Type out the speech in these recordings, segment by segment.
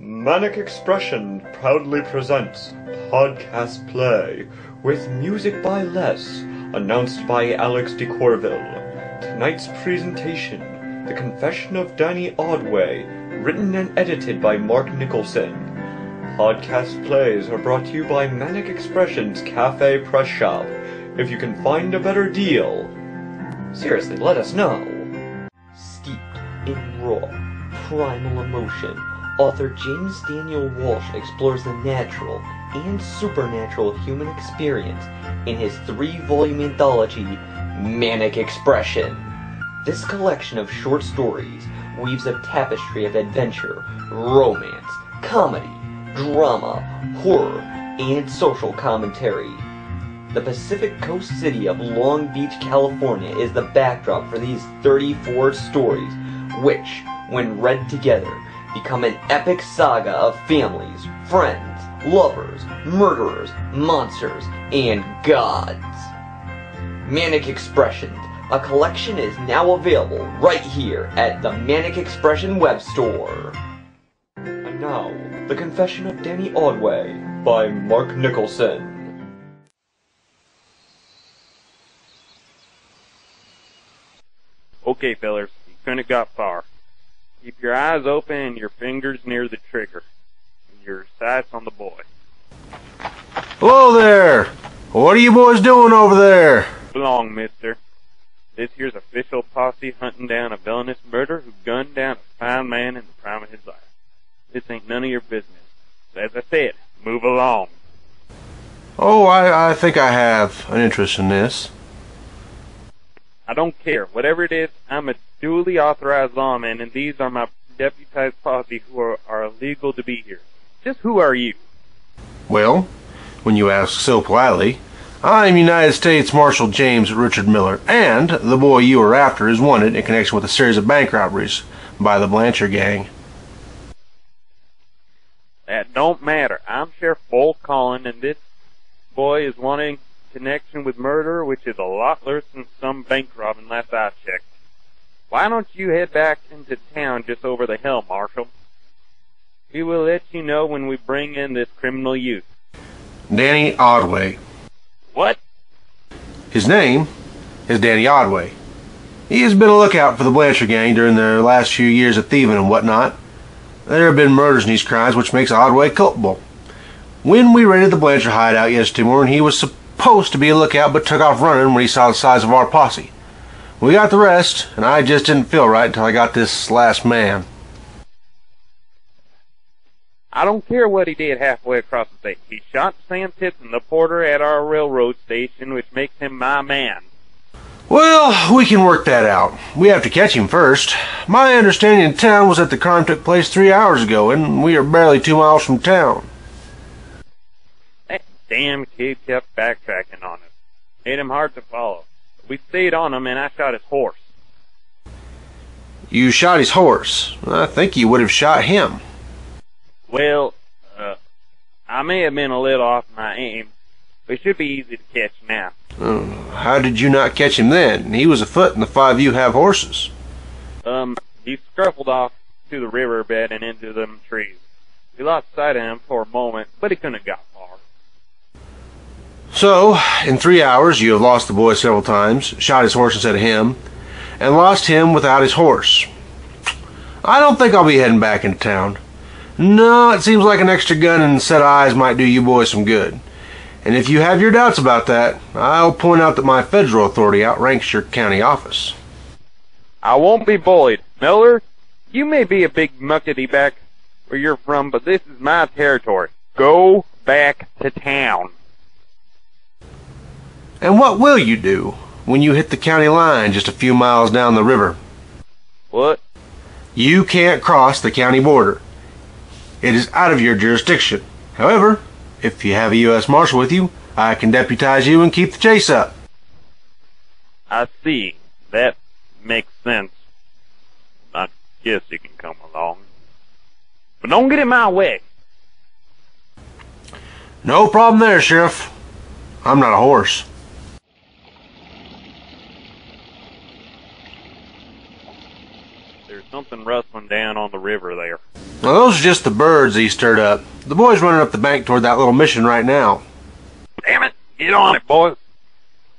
Manic Expression proudly presents Podcast Play with music by Les, announced by Alex de Courville. Tonight's presentation, The Confession of Danny Audway, written and edited by Mark Nicholson. Podcast plays are brought to you by Manic Expression's Cafe Press Shop. If you can find a better deal, seriously, let us know. Steeped in raw, primal emotion, author James Daniel Walsh explores the natural and supernatural human experience in his 3-volume anthology, Manic Expression. This collection of short stories weaves a tapestry of adventure, romance, comedy, drama, horror, and social commentary. The Pacific Coast city of Long Beach, California is the backdrop for these 34 stories, which, when read together, become an epic saga of families, friends, lovers, murderers, monsters, and gods. Manic Expression, a collection, is now available right here at the Manic Expression web store. And now, The Confession of Danny Audway by Mark Nicholson. Okay, fellers, you couldn't have got far. Keep your eyes open and your fingers near the trigger, and your sights on the boy. Hello there! What are you boys doing over there? Belong, mister. This here's official posse hunting down a villainous murderer who gunned down a fine man in the prime of his life. This ain't none of your business. So as I said, move along. Oh, I think I have an interest in this. I don't care. Whatever it is, I'm a duly authorized lawman, and these are my deputized posse who are illegal to be here. Just who are you? Well, when you ask so politely, I'm United States Marshal James Richard Miller, and the boy you are after is wanted in connection with a series of bank robberies by the Blanchard gang. That don't matter. I'm Sheriff Callen, and this boy is wanting connection with murder, which is a lot worse than some bank robbing last I checked. Why don't you head back into town just over the hill, Marshal? We will let you know when we bring in this criminal youth. Danny Audway. What? His name is Danny Audway. He has been a lookout for the Blanchard gang during their last few years of thieving and whatnot. There have been murders in these crimes, which makes Audway culpable. When we raided the Blanchard hideout yesterday morning, he was supposed to be a lookout but took off running when he saw the size of our posse. We got the rest, and I just didn't feel right until I got this last man. I don't care what he did halfway across the state. He shot Sam Tipton, the porter at our railroad station, which makes him my man. Well, we can work that out. We have to catch him first. My understanding in town was that the crime took place 3 hours ago, and we are barely 2 miles from town. That damn kid kept backtracking on us. Made him hard to follow. We stayed on him, and I shot his horse. You shot his horse. I think you would have shot him. Well, I may have been a little off my aim, but it should be easy to catch now. How did you not catch him then? He was afoot, and the 5 of you have horses. He scruffled off to the riverbed and into them trees. We lost sight of him for a moment, but he couldn't have got far. So, in 3 hours, you have lost the boy several times, shot his horse instead of him, and lost him without his horse. I don't think I'll be heading back into town. No, it seems like an extra gun and a set of eyes might do you boys some good. And if you have your doubts about that, I'll point out that my federal authority outranks your county office. I won't be bullied. Miller, you may be a big muckety-back where you're from, but this is my territory. Go back to town. And what will you do when you hit the county line just a few miles down the river? What? You can't cross the county border. It is out of your jurisdiction. However, if you have a U.S. Marshal with you, I can deputize you and keep the chase up. I see. That makes sense. I guess you can come along. But don't get in my way. No problem there, Sheriff. I'm not a horse. There's no something rustling down on the river there. Well, those are just the birds he stirred up. The boy's running up the bank toward that little mission right now. Damn it! Get on it, boys.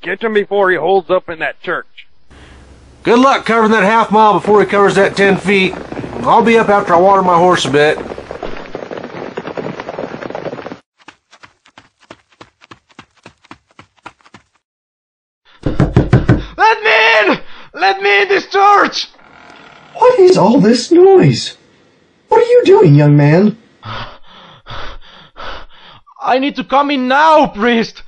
Catch him before he holds up in that church. Good luck covering that half-mile before he covers that 10 feet. I'll be up after I water my horse a bit. Let me in! Let me in this church! What is all this noise? What are you doing, young man? I need to come in now, priest!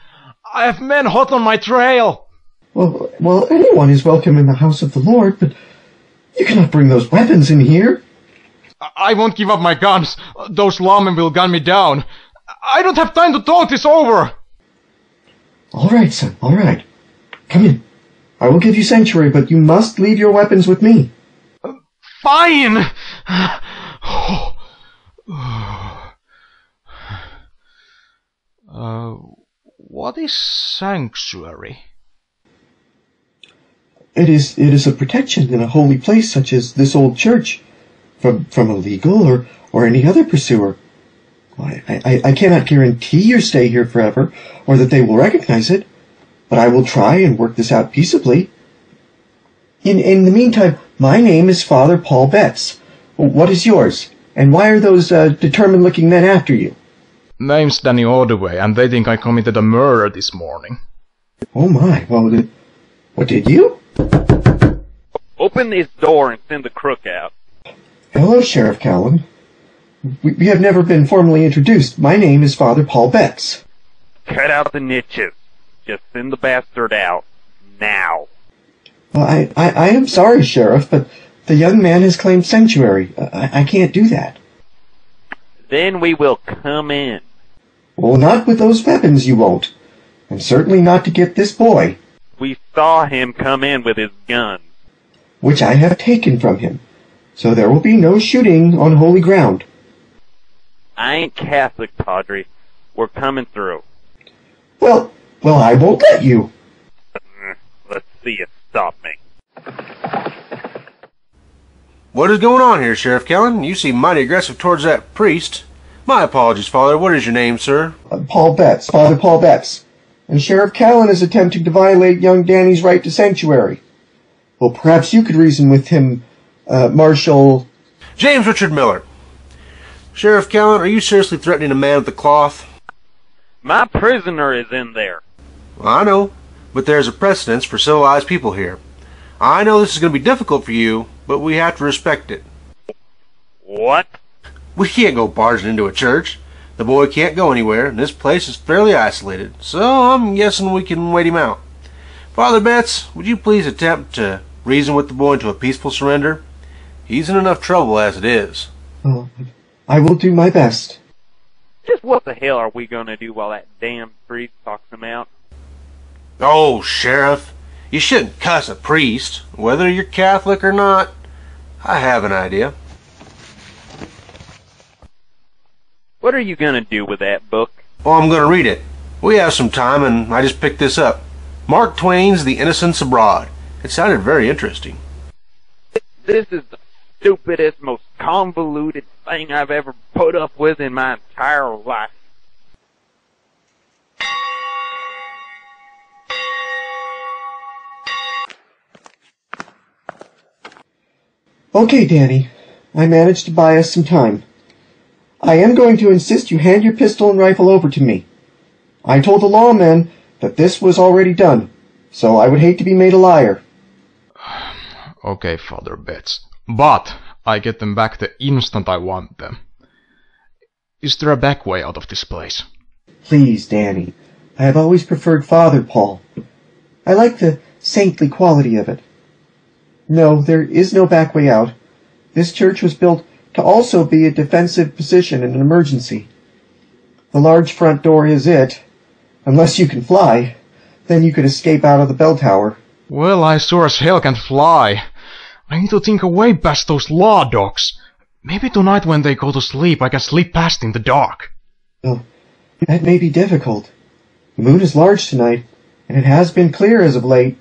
I have men hot on my trail! Well, anyone is welcome in the house of the Lord, but you cannot bring those weapons in here. I won't give up my guns. Those lawmen will gun me down. I don't have time to talk this over! All right, son, all right. Come in. I will give you sanctuary, but you must leave your weapons with me. Fine! What is sanctuary? It is a protection in a holy place such as this old church from illegal or any other pursuer. I cannot guarantee your stay here forever or that they will recognize it, but I will try and work this out peaceably. In the meantime, my name is Father Paul Betts. What is yours? And why are those determined-looking men after you? Name's Danny Audway, and they think I committed a murder this morning. Oh my, well, what did you? Open this door and send the crook out. Hello, Sheriff Callen. We have never been formally introduced. My name is Father Paul Betts. Cut out the niches. Just send the bastard out. Now. Well, I am sorry, Sheriff, but the young man has claimed sanctuary. I can't do that. Then we will come in. Well, not with those weapons, you won't. And certainly not to get this boy. We saw him come in with his gun. Which I have taken from him. So there will be no shooting on holy ground. I ain't Catholic, Padre. We're coming through. Well, I won't let you. Let's see you stop me. What is going on here, Sheriff Callen? You seem mighty aggressive towards that priest. My apologies, Father. What is your name, sir? Paul Betts, Father Paul Betts. And Sheriff Callen is attempting to violate young Danny's right to sanctuary. Well, perhaps you could reason with him, Marshal... James Richard Miller. Sheriff Callen, are you seriously threatening a man with the cloth? My prisoner is in there. Well, I know, but there's a precedence for civilized people here. I know this is going to be difficult for you, but we have to respect it. What? We can't go barging into a church. The boy can't go anywhere, and this place is fairly isolated, so I'm guessing we can wait him out. Father Betts, would you please attempt to reason with the boy into a peaceful surrender? He's in enough trouble as it is. Oh, I will do my best. Just what the hell are we gonna do while that damn priest talks him out? Oh, Sheriff, you shouldn't cuss a priest, whether you're Catholic or not. I have an idea. What are you gonna do with that book? Oh, I'm gonna read it. We have some time, and I just picked this up. Mark Twain's The Innocents Abroad. It sounded very interesting. This is the stupidest, most convoluted thing I've ever put up with in my entire life. Okay, Danny. I managed to buy us some time. I am going to insist you hand your pistol and rifle over to me. I told the lawmen that this was already done, so I would hate to be made a liar. Okay, Father Betts. But I get them back the instant I want them. Is there a back way out of this place? Please, Danny. I have always preferred Father Paul. I like the saintly quality of it. No, there is no back way out. This church was built to also be a defensive position in an emergency. The large front door is it. Unless you can fly, then you could escape out of the bell tower. Well, I sure as hell can't fly. I need to think a way past those law dogs. Maybe tonight when they go to sleep, I can sleep past in the dark. Well, that may be difficult. The moon is large tonight, and it has been clear as of late.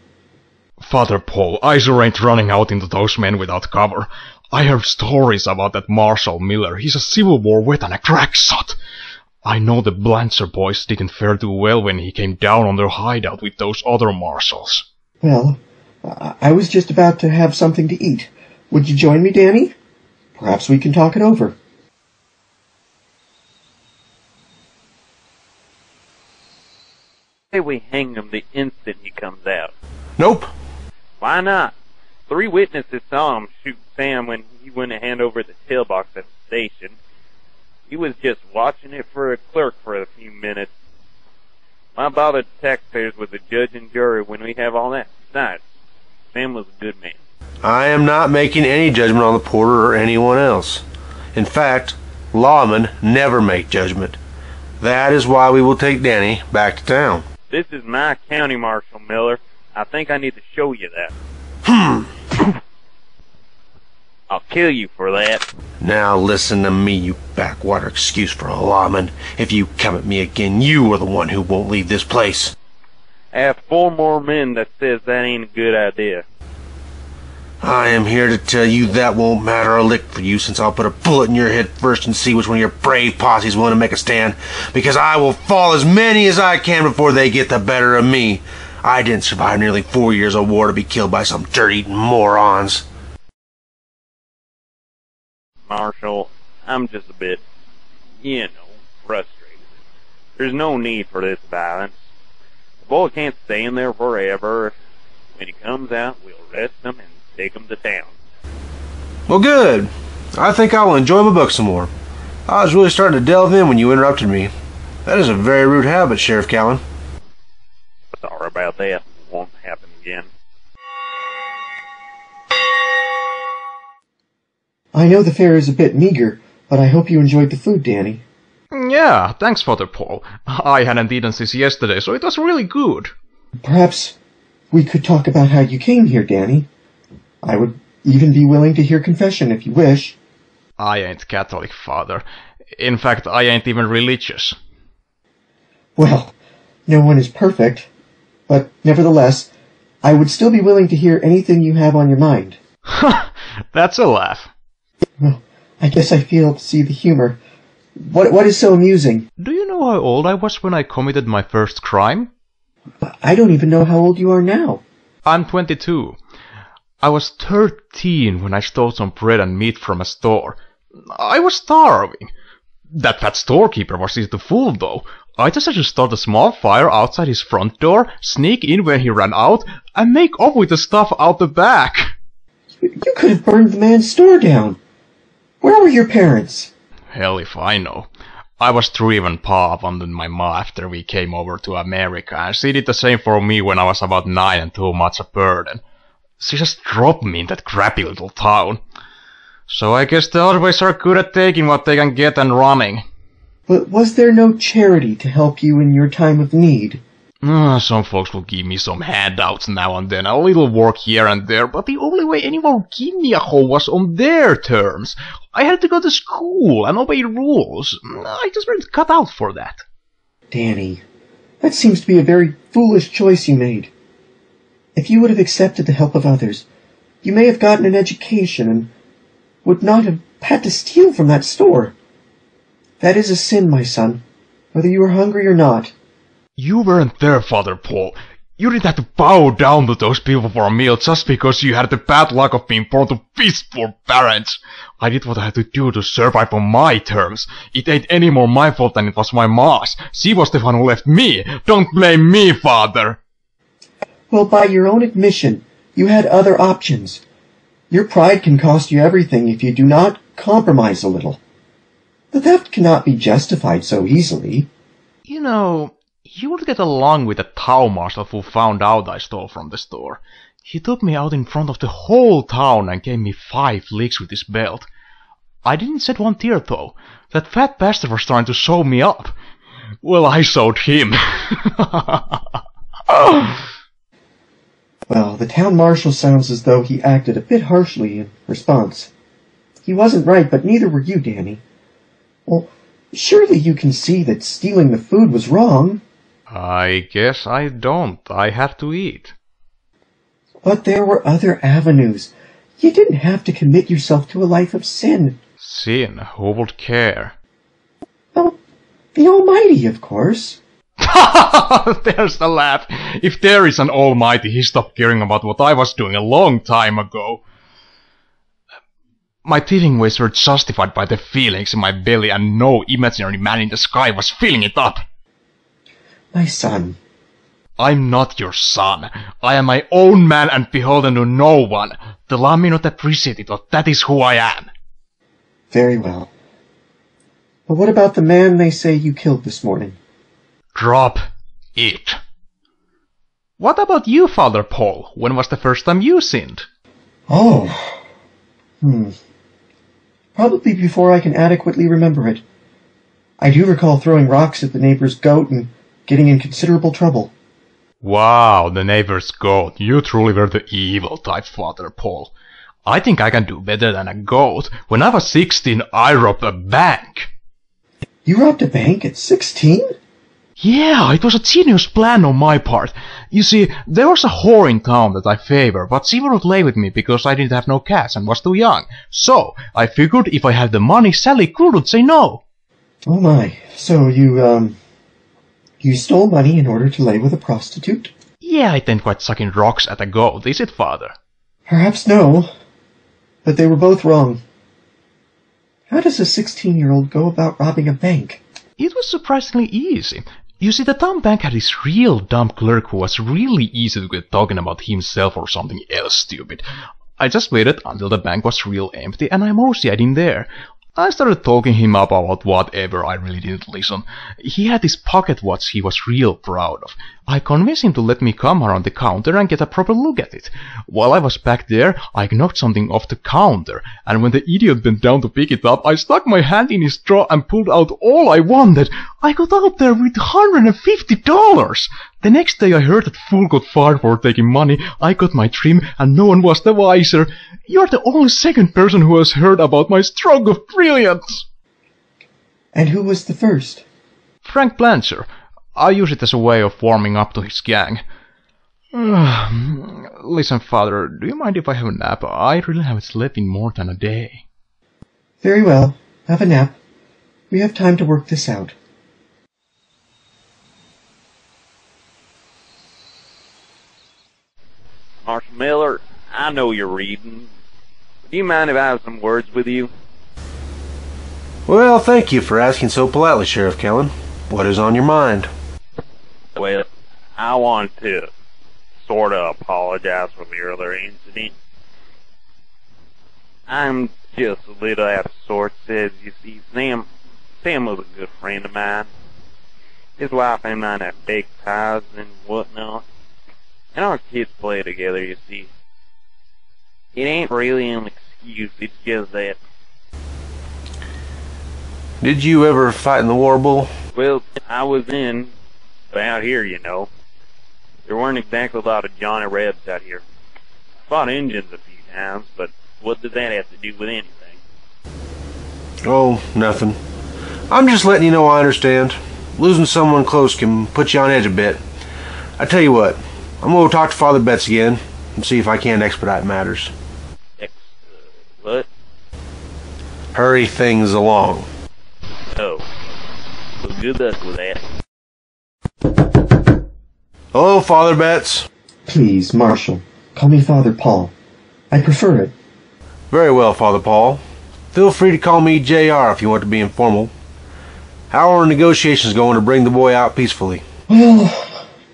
Father Paul, I sure ain't running out into those men without cover. I heard stories about that Marshal Miller. He's a Civil War vet and a crackshot. I know the Blancher boys didn't fare too well when he came down on their hideout with those other marshals. Well, I was just about to have something to eat. Would you join me, Danny? Perhaps we can talk it over. Say we hang him the instant he comes out. Nope. Why not? 3 witnesses saw him shoot Sam when he went to hand over the tailbox at the station. He was just watching it for a clerk for a few minutes. Why bother the taxpayers with the judge and jury when we have all that? Besides, Sam was a good man. I am not making any judgment on the porter or anyone else. In fact, lawmen never make judgment. That is why we will take Danny back to town. This is my county, Marshal Miller. I think I need to show you that. I'll kill you for that. Now listen to me, you backwater excuse for a lawman. If you come at me again, you are the one who won't leave this place. I have 4 more men that says that ain't a good idea. I am here to tell you that won't matter a lick for you, since I'll put a bullet in your head first and see which one of your brave posses willing to make a stand, because I will fall as many as I can before they get the better of me. I didn't survive nearly 4 years of war to be killed by some dirt-eating morons. Marshal, I'm just a bit, frustrated. There's no need for this violence. The boy can't stay in there forever. When he comes out, we'll arrest him and take him to town. Well, good. I think I will enjoy my book some more. I was really starting to delve in when you interrupted me. That is a very rude habit, Sheriff Callen. Sorry about that. Won't happen again. I know the fare is a bit meager, but I hope you enjoyed the food, Danny. Yeah, thanks, Father Paul. I hadn't eaten since yesterday, so it was really good. Perhaps we could talk about how you came here, Danny. I would even be willing to hear confession if you wish. I ain't Catholic, Father. In fact, I ain't even religious. Well, no one is perfect, but nevertheless, I would still be willing to hear anything you have on your mind. That's a laugh. Well, I guess I fail to see the humor. What is so amusing? Do you know how old I was when I committed my first crime? I don't even know how old you are now. I'm 22. I was 13 when I stole some bread and meat from a store. I was starving. That fat storekeeper was easy to fool, though. I just had to start a small fire outside his front door, sneak in when he ran out, and make off with the stuff out the back. You could have burned the man's store down. Where were your parents? Hell if I know. I was 3 when Pa abandoned my ma after we came over to America, and she did the same for me when I was about 9 and too much a burden. She just dropped me in that crappy little town. So I guess the Audways are good at taking what they can get and running. But was there no charity to help you in your time of need? Some folks will give me some handouts now and then, a little work here and there, but the only way anyone would give me a home was on their terms. I had to go to school and obey rules. I just wasn't cut out for that. Danny, that seems to be a very foolish choice you made. If you would have accepted the help of others, you may have gotten an education and would not have had to steal from that store. That is a sin, my son, whether you are hungry or not. You weren't there, Father Paul. You didn't have to bow down to those people for a meal just because you had the bad luck of being born to peaceful parents. I did what I had to do to survive on my terms. It ain't any more my fault than it was my ma's. She was the one who left me. Don't blame me, Father. Well, by your own admission, you had other options. Your pride can cost you everything if you do not compromise a little. The theft cannot be justified so easily. You know, you would get along with the town marshal who found out I stole from the store. He took me out in front of the whole town and gave me 5 licks with his belt. I didn't shed one tear, though. That fat bastard was trying to sew me up. Well, I sewed him. Well, the town marshal sounds as though he acted a bit harshly in response. He wasn't right, but neither were you, Danny. Well, surely you can see that stealing the food was wrong. I guess I don't. I have to eat. But there were other avenues. You didn't have to commit yourself to a life of sin. Sin? Who would care? Well, the Almighty, of course. There's the laugh. If there is an Almighty, he stopped caring about what I was doing a long time ago. My thieving ways were justified by the feelings in my belly, and no imaginary man in the sky was filling it up. My son. I'm not your son. I am my own man and beholden to no one. The law may not appreciate it, but that is who I am. Very well. But what about the man they say you killed this morning? Drop it. What about you, Father Paul? When was the first time you sinned? Oh. Probably before I can adequately remember it. I do recall throwing rocks at the neighbor's goat and getting in considerable trouble. Wow, the neighbor's goat. You truly were the evil type, Father Paul. I think I can do better than a goat. When I was 16, I robbed a bank. You robbed a bank at 16? Yeah, it was a genius plan on my part. You see, there was a whore in town that I favor, but she wouldn't lay with me because I didn't have no cash and was too young. So, I figured if I had the money, Sally couldn't say no. Oh my, so you stole money in order to lay with a prostitute? Yeah, it ain't quite sucking rocks at a goat, is it, Father? Perhaps no, but they were both wrong. How does a 16-year-old go about robbing a bank? It was surprisingly easy. You see, the town bank had this real dumb clerk who was really easy to get talking about himself or something else stupid. I just waited until the bank was real empty and I mostly had in there. I started talking him up about whatever, I really didn't listen. He had this pocket watch he was real proud of. I convinced him to let me come around the counter and get a proper look at it. While I was back there, I knocked something off the counter, and when the idiot bent down to pick it up, I stuck my hand in his straw and pulled out all I wanted. I got out there with $150! The next day I heard that fool got fired for taking money, I got my trim, and no one was the wiser. You're the only second person who has heard about my stroke of brilliance. And who was the first? Frank Blancher. I use it as a way of warming up to his gang. Listen, Father, do you mind if I have a nap? I really haven't slept in more than a day. Very well. Have a nap. We have time to work this out. Marshal Miller, I know you're reading. Do you mind if I have some words with you? Well, thank you for asking so politely, Sheriff Callen. What is on your mind? Well, I want to sort of apologize for the earlier incident. I'm just a little out of sorts, as you see. Sam was a good friend of mine. His wife and I have big ties and whatnot. And our kids play together, you see. It ain't really an excuse, it's just that. Did you ever fight in the war, Bull? Well, I was in, out here, you know. There weren't exactly a lot of Johnny Rebs out here. Fought Indians a few times, but what does that have to do with anything? Oh, nothing. I'm just letting you know I understand. Losing someone close can put you on edge a bit. I tell you what, I'm going to talk to Father Betts again and see if I can expedite matters. What? Hurry things along. Oh. Well, good luck with that. Hello, Father Betts. Please, Marshal, call me Father Paul. I prefer it. Very well, Father Paul. Feel free to call me JR if you want to be informal. How are negotiations going to bring the boy out peacefully? Well,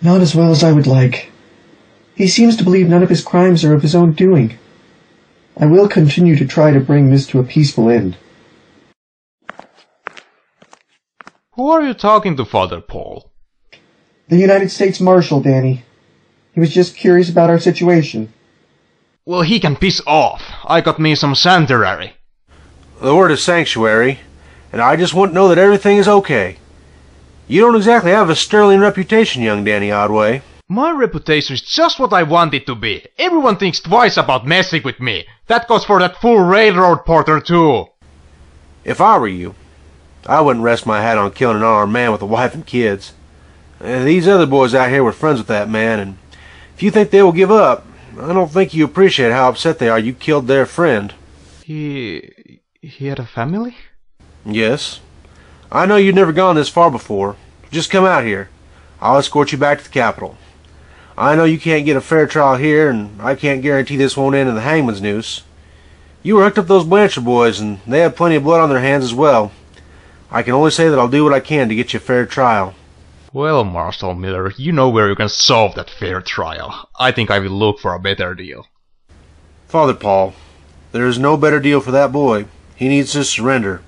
not as well as I would like. He seems to believe none of his crimes are of his own doing. I will continue to try to bring this to a peaceful end. Who are you talking to, Father Paul? The United States Marshal, Danny. He was just curious about our situation. Well, he can piss off. I got me some sanctuary. The word is sanctuary, and I just want to know that everything is okay. You don't exactly have a sterling reputation, young Danny Audway. My reputation is just what I want it to be. Everyone thinks twice about messing with me. That goes for that fool railroad porter, too. If I were you, I wouldn't rest my hat on killing an unarmed man with a wife and kids. These other boys out here were friends with that man, and if you think they will give up, I don't think you appreciate how upset they are you killed their friend. He had a family? Yes. I know you've never gone this far before. Just come out here. I'll escort you back to the capital. I know you can't get a fair trial here, and I can't guarantee this won't end in the hangman's noose. You were hooked up those Blanchard boys, and they have plenty of blood on their hands as well. I can only say that I'll do what I can to get you a fair trial. Well, Marshal Miller, you know where you can solve that fair trial. I think I will look for a better deal. Father Paul, there is no better deal for that boy. He needs to surrender.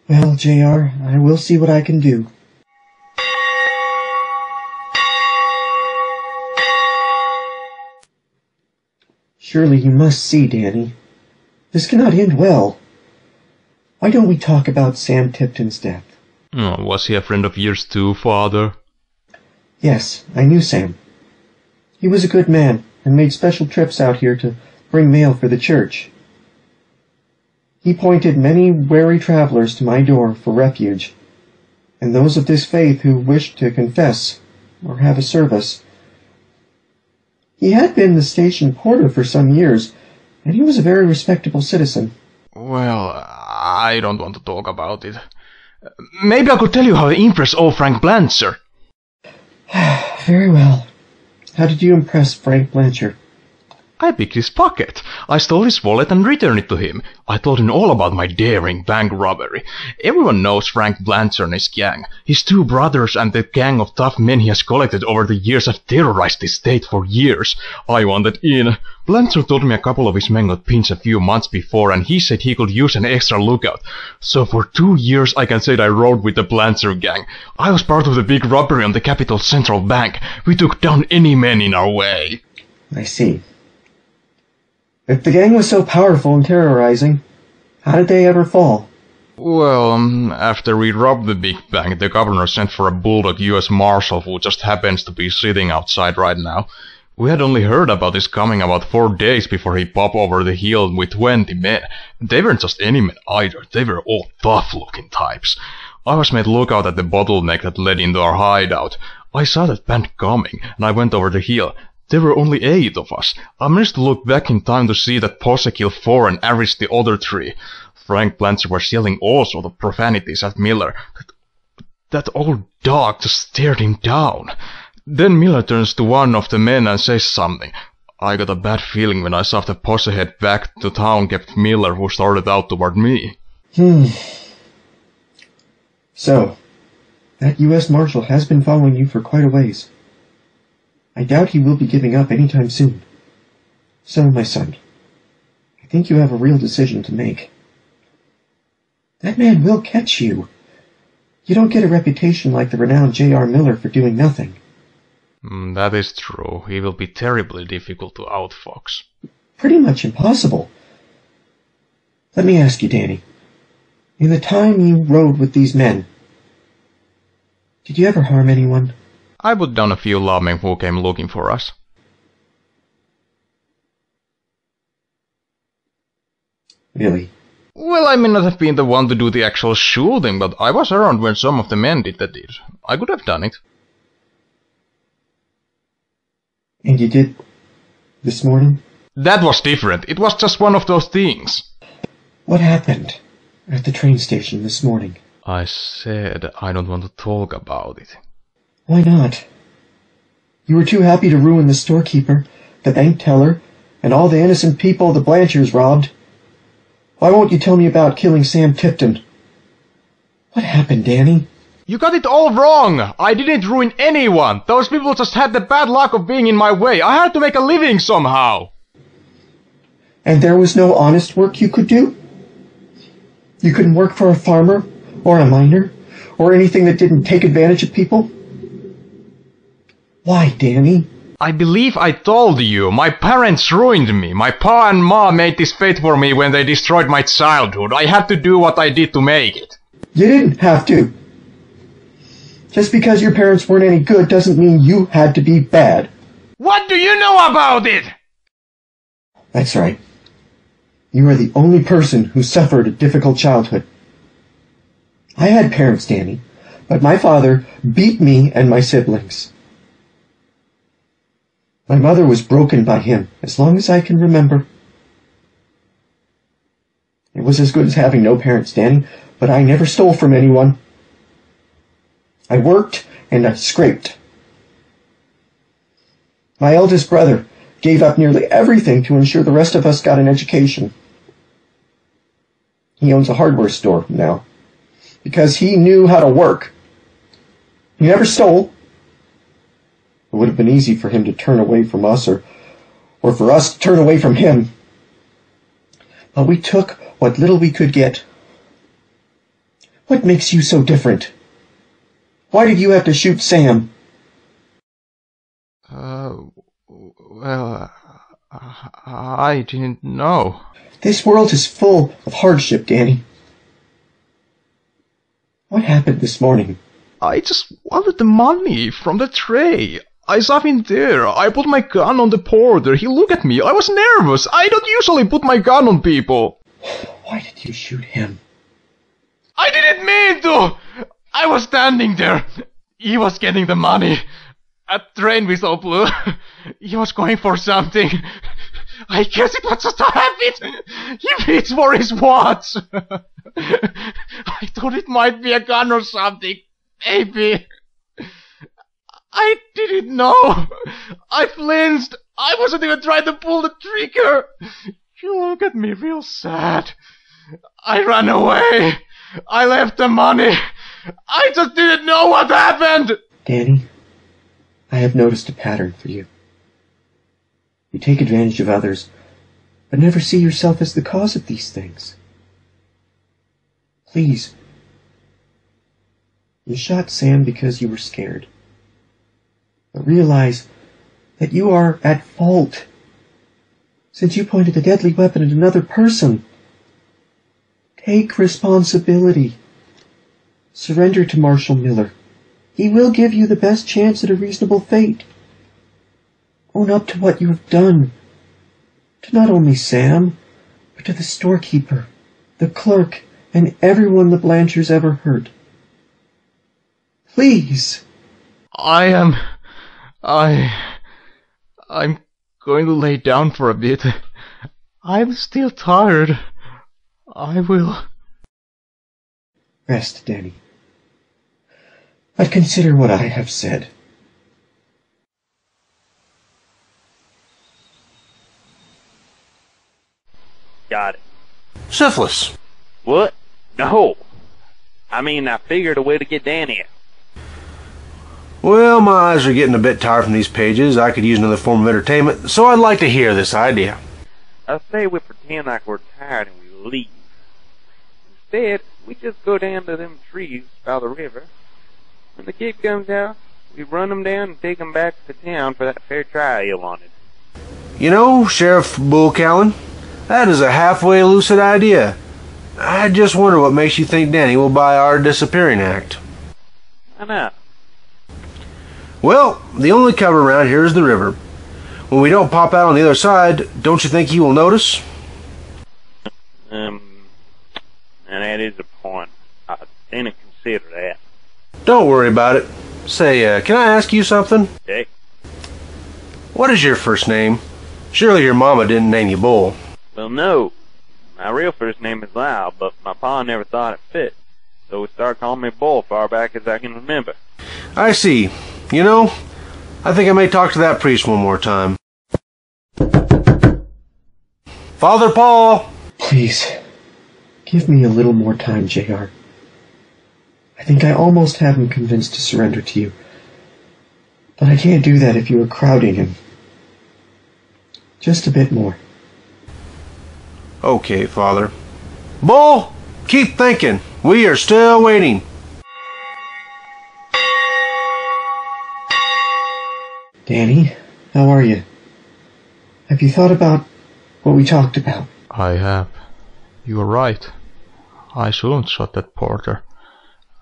Well, J.R., I will see what I can do. Surely you must see, Danny. This cannot end well. Why don't we talk about Sam Tipton's death? Oh, was he a friend of yours too, Father? Yes, I knew Sam. He was a good man and made special trips out here to bring mail for the church. He pointed many wary travelers to my door for refuge, and those of this faith who wished to confess or have a service. He had been the station porter for some years, and he was a very respectable citizen. Well, I don't want to talk about it. Maybe I could tell you how I impressed old Frank Blanchard. Very well. How did you impress Frank Blanchard? I picked his pocket. I stole his wallet and returned it to him. I told him all about my daring bank robbery. Everyone knows Frank Blanchard and his gang. His two brothers and the gang of tough men he has collected over the years have terrorized this state for years. I wanted in. Blanchard told me a couple of his men got pinched a few months before, and he said he could use an extra lookout. So for 2 years I can say that I rode with the Blanchard gang. I was part of the big robbery on the Capital Central Bank. We took down any men in our way. I see. If the gang was so powerful and terrorizing, how did they ever fall? Well, after we robbed the big bank, the governor sent for a bulldog U.S. Marshal who just happens to be sitting outside right now. We had only heard about his coming about 4 days before he popped over the hill with 20 men. They weren't just any men either, they were all tough-looking types. I was made lookout at the bottleneck that led into our hideout. I saw that band coming, and I went over the hill. There were only 8 of us. I managed to look back in time to see that Posse killed 4 and averaged the other 3. Frank Blanchard was yelling all sorts of profanities at Miller. That old dog just stared him down. Then Miller turns to one of the men and says something. I got a bad feeling when I saw the Posse head back to town kept Miller, who started out toward me. So, that U.S. Marshal has been following you for quite a ways. I doubt he will be giving up any time soon. So, my son, I think you have a real decision to make. That man will catch you. You don't get a reputation like the renowned J.R. Miller for doing nothing. That is true. He will be terribly difficult to outfox. Pretty much impossible. Let me ask you, Danny. In the time you rode with these men, did you ever harm anyone? I put down a few lawmen who came looking for us. Really? Well, I may not have been the one to do the actual shooting, but I was around when some of the men did the deed. I could have done it. And you did this morning? That was different. It was just one of those things. What happened at the train station this morning? I said I don't want to talk about it. Why not? You were too happy to ruin the storekeeper, the bank teller, and all the innocent people the Blanchards robbed. Why won't you tell me about killing Sam Tipton? What happened, Danny? You got it all wrong! I didn't ruin anyone! Those people just had the bad luck of being in my way. I had to make a living somehow! And there was no honest work you could do? You couldn't work for a farmer, or a miner, or anything that didn't take advantage of people? Why, Danny? I believe I told you. My parents ruined me. My pa and ma made this fate for me when they destroyed my childhood. I had to do what I did to make it. You didn't have to. Just because your parents weren't any good doesn't mean you had to be bad. What do you know about it? That's right. You are the only person who suffered a difficult childhood. I had parents, Danny, but my father beat me and my siblings. My mother was broken by him, as long as I can remember. It was as good as having no parents, Danny, but I never stole from anyone. I worked and I scraped. My eldest brother gave up nearly everything to ensure the rest of us got an education. He owns a hardware store now, because he knew how to work. He never stole. It would have been easy for him to turn away from us, or for us to turn away from him. But we took what little we could get. What makes you so different? Why did you have to shoot Sam? Well, I didn't know. This world is full of hardship, Danny. What happened this morning? I just wanted the money from the tray. I saw him there. I put my gun on the porter. He looked at me. I was nervous. I don't usually put my gun on people. Why did you shoot him? I didn't mean to! I was standing there. He was getting the money. A train whistle blew. He was going for something. I guess it was just a habit. He reached for his watch. I thought it might be a gun or something. Maybe. I didn't know. I flinched. I wasn't even trying to pull the trigger. You look at me real sad. I ran away. I left the money. I just didn't know what happened. Danny, I have noticed a pattern for you. You take advantage of others, but never see yourself as the cause of these things. Please. You shot Sam because you were scared. But realize that you are at fault, since you pointed a deadly weapon at another person. Take responsibility. Surrender to Marshal Miller. He will give you the best chance at a reasonable fate. Own up to what you have done. To not only Sam, but to the storekeeper, the clerk, and everyone the Blanchers ever hurt. Please. I'm going to lay down for a bit. I'm still tired. I will. Rest, Danny. But consider what I have said. Got it. Syphilis. What? No. I mean, I figured a way to get Danny out. Well, my eyes are getting a bit tired from these pages. I could use another form of entertainment, so I'd like to hear this idea. I say we pretend like we're tired and we leave. Instead, we just go down to them trees by the river. When the kid comes out, we run them down and take them back to town for that fair trial you wanted. You know, Sheriff Bull Callen, that is a halfway lucid idea. I just wonder what makes you think Danny will buy our disappearing act. I know. Well, the only cover around here is the river. When we don't pop out on the other side, don't you think he will notice? And that is a point. I didn't consider that. Don't worry about it. Say, can I ask you something? Okay. What is your first name? Surely your mama didn't name you Bull. Well, no. My real first name is Lyle, but my pa never thought it fit. So we started calling me Bull far back as I can remember. I see. You know, I think I may talk to that priest one more time. Father Paul! Please, give me a little more time, J.R. I think I almost have him convinced to surrender to you. But I can't do that if you are crowding him. Just a bit more. Okay, Father. Bull, keep thinking. We are still waiting. Danny, how are you? Have you thought about what we talked about? I have. You are right. I shouldn't shot that porter.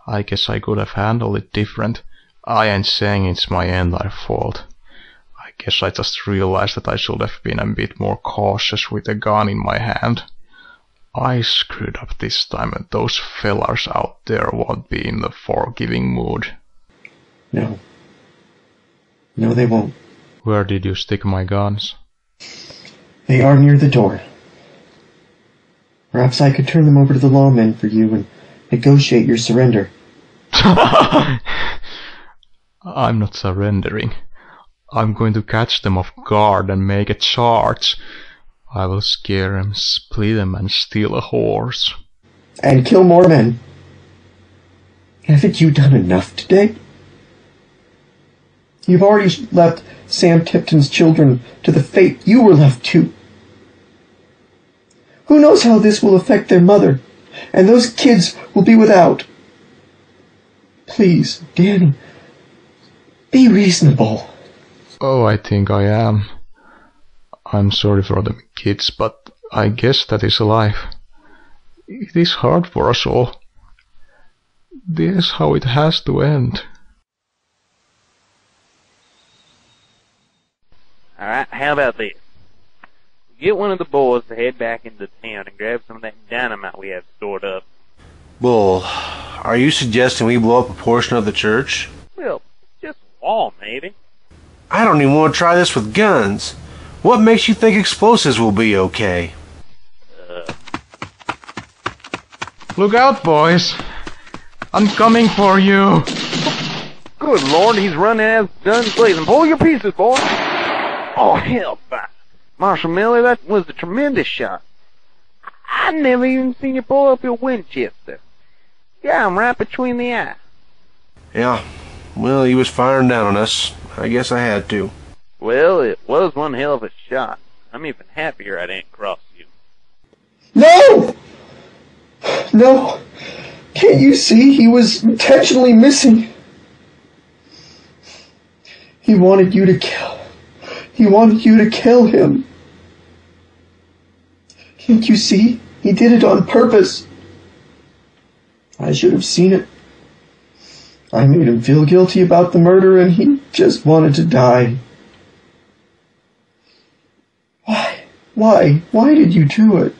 I guess I could have handled it different. I ain't saying it's my entire fault. I guess I just realized that I should have been a bit more cautious with a gun in my hand. I screwed up this time and those fellers out there won't be in the forgiving mood. No. No, they won't. Where did you stick my guns? They are near the door. Perhaps I could turn them over to the lawmen for you and negotiate your surrender. I'm not surrendering. I'm going to catch them off guard and make a charge. I will scare them, split them, and steal a horse. And kill more men. Haven't you done enough today? You've already left Sam Tipton's children to the fate you were left to. Who knows how this will affect their mother, and those kids will be without. Please, Danny, be reasonable. Oh, I think I am. I'm sorry for the kids, but I guess that is life. It is hard for us all. This is how it has to end. Alright, how about this? Get one of the boys to head back into town and grab some of that dynamite we have stored up. Bull, are you suggesting we blow up a portion of the church? Well, just a wall, maybe. I don't even want to try this with guns. What makes you think explosives will be okay? Look out, boys! I'm coming for you! Good Lord, he's running out of guns blazing. Pull your pieces, boy! Oh, hell, Marshal Miller, that was a tremendous shot. I never even seen you pull up your Winchester. Yeah, I'm right between the eye. Yeah, well, he was firing down on us. I guess I had to. Well, it was one hell of a shot. I'm even happier I didn't cross you. No! No! Can't you see he was intentionally missing? He wanted you to kill. He wanted you to kill him. Can't you see? He did it on purpose. I should have seen it. I made him feel guilty about the murder and he just wanted to die. Why? Why did you do it?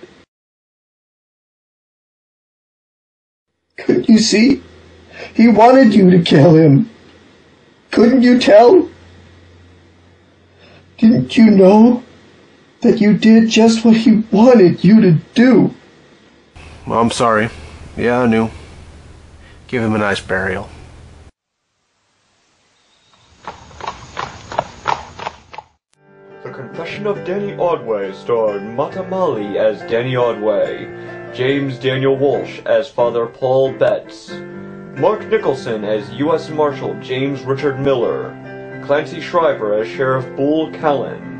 Couldn't you see? He wanted you to kill him. Couldn't you tell? Didn't you know that you did just what he wanted you to do? Well, I'm sorry. Yeah, I knew. Give him a nice burial. The Confession of Danny Audway starred Matti as Danny Audway, James Daniel Walsh as Father Paul Betts, Mark Nicholson as U.S. Marshal James Richard Miller, Clancy Shriver as Sheriff Bull Callen.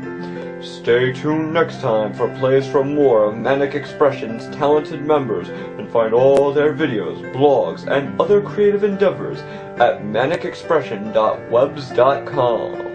Stay tuned next time for plays from more of Manic Expression's talented members and find all their videos, blogs, and other creative endeavors at manicexpression.webs.com.